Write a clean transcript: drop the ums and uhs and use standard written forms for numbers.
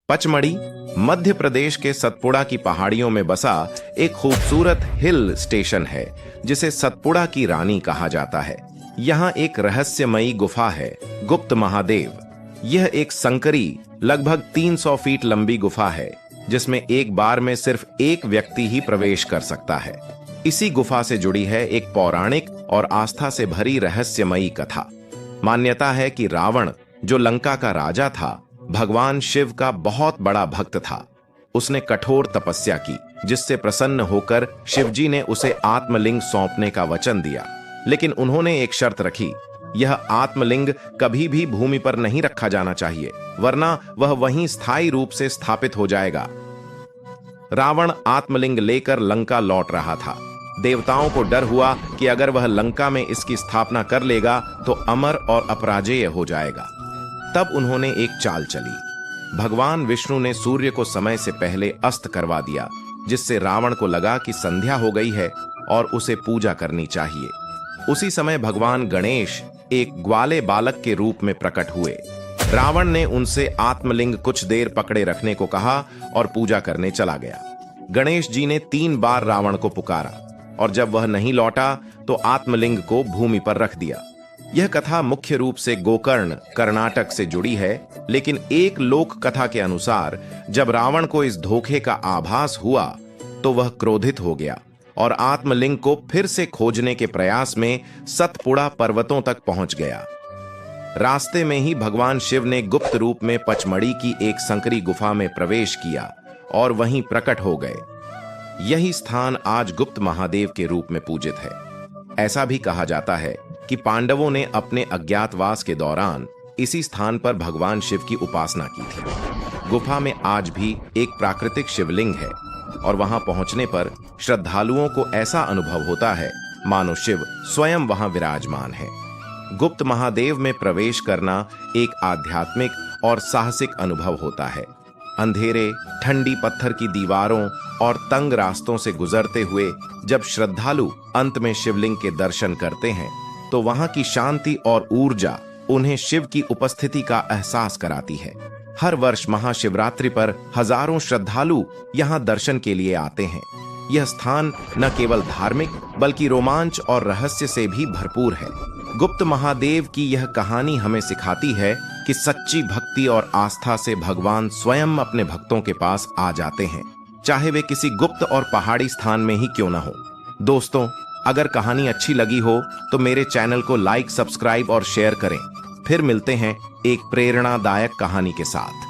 पचमढ़ी मध्य प्रदेश के सतपुड़ा की पहाड़ियों में बसा एक खूबसूरत हिल स्टेशन है जिसे सतपुड़ा की रानी कहा जाता है। यहाँ एक रहस्यमयी गुफा है, गुप्त महादेव। यह एक संकरी लगभग 300 फीट लंबी गुफा है जिसमें एक बार में सिर्फ एक व्यक्ति ही प्रवेश कर सकता है। इसी गुफा से जुड़ी है एक पौराणिक और आस्था से भरी रहस्यमयी कथा। मान्यता है कि रावण, जो लंका का राजा था, भगवान शिव का बहुत बड़ा भक्त था। उसने कठोर तपस्या की जिससे प्रसन्न होकर शिवजी ने उसे आत्मलिंग सौंपने का वचन दिया। लेकिन उन्होंने एक शर्त रखी, यह आत्मलिंग कभी भी भूमि पर नहीं रखा जाना चाहिए, वरना वह वहीं स्थायी रूप से स्थापित हो जाएगा। रावण आत्मलिंग लेकर लंका लौट रहा था। देवताओं को डर हुआ कि अगर वह लंका में इसकी स्थापना कर लेगा तो अमर और अपराजेय हो जाएगा। तब उन्होंने एक चाल चली। भगवान विष्णु ने सूर्य को समय से पहले अस्त करवा दिया, जिससे रावण को लगा कि संध्या हो गई है और उसे पूजा करनी चाहिए। उसी समय भगवान गणेश एक ग्वाले बालक के रूप में प्रकट हुए। रावण ने उनसे आत्मलिंग कुछ देर पकड़े रखने को कहा और पूजा करने चला गया। गणेश जी ने 3 बार रावण को पुकारा और जब वह नहीं लौटा तो आत्मलिंग को भूमि पर रख दिया। यह कथा मुख्य रूप से गोकर्ण, कर्नाटक से जुड़ी है, लेकिन एक लोक कथा के अनुसार जब रावण को इस धोखे का आभास हुआ तो वह क्रोधित हो गया और आत्मलिंग को फिर से खोजने के प्रयास में सतपुड़ा पर्वतों तक पहुंच गया। रास्ते में ही भगवान शिव ने गुप्त रूप में पचमढ़ी की एक संकरी गुफा में प्रवेश किया और वहीं प्रकट हो गए। यही स्थान आज गुप्त महादेव के रूप में पूजित है। ऐसा भी कहा जाता है कि पांडवों ने अपने अज्ञातवास के दौरान इसी स्थान पर भगवान शिव की उपासना की थी। गुफा में आज भी एक प्राकृतिक शिवलिंग है और वहां पहुंचने पर श्रद्धालुओं को ऐसा अनुभव होता है मानो शिव स्वयं वहां विराजमान है। गुप्त महादेव में प्रवेश करना एक आध्यात्मिक और साहसिक अनुभव होता है। अंधेरे, ठंडी पत्थर की दीवारों और तंग रास्तों से गुजरते हुए जब श्रद्धालु अंत में शिवलिंग के दर्शन करते हैं तो वहां की शांति और ऊर्जा उन्हें शिव की उपस्थिति का एहसास कराती है। हर वर्ष महाशिवरात्रि पर हजारों श्रद्धालु यहां दर्शन के लिए आते हैं। यह स्थान न केवल धार्मिक बल्कि रोमांच और रहस्य से भी भरपूर है। गुप्त महादेव की यह कहानी हमें सिखाती है कि सच्ची भक्ति और आस्था से भगवान स्वयं अपने भक्तों के पास आ जाते हैं, चाहे वे किसी गुप्त और पहाड़ी स्थान में ही क्यों न हो। दोस्तों, अगर कहानी अच्छी लगी हो तो मेरे चैनल को लाइक, सब्सक्राइब और शेयर करें। फिर मिलते हैं एक प्रेरणादायक कहानी के साथ।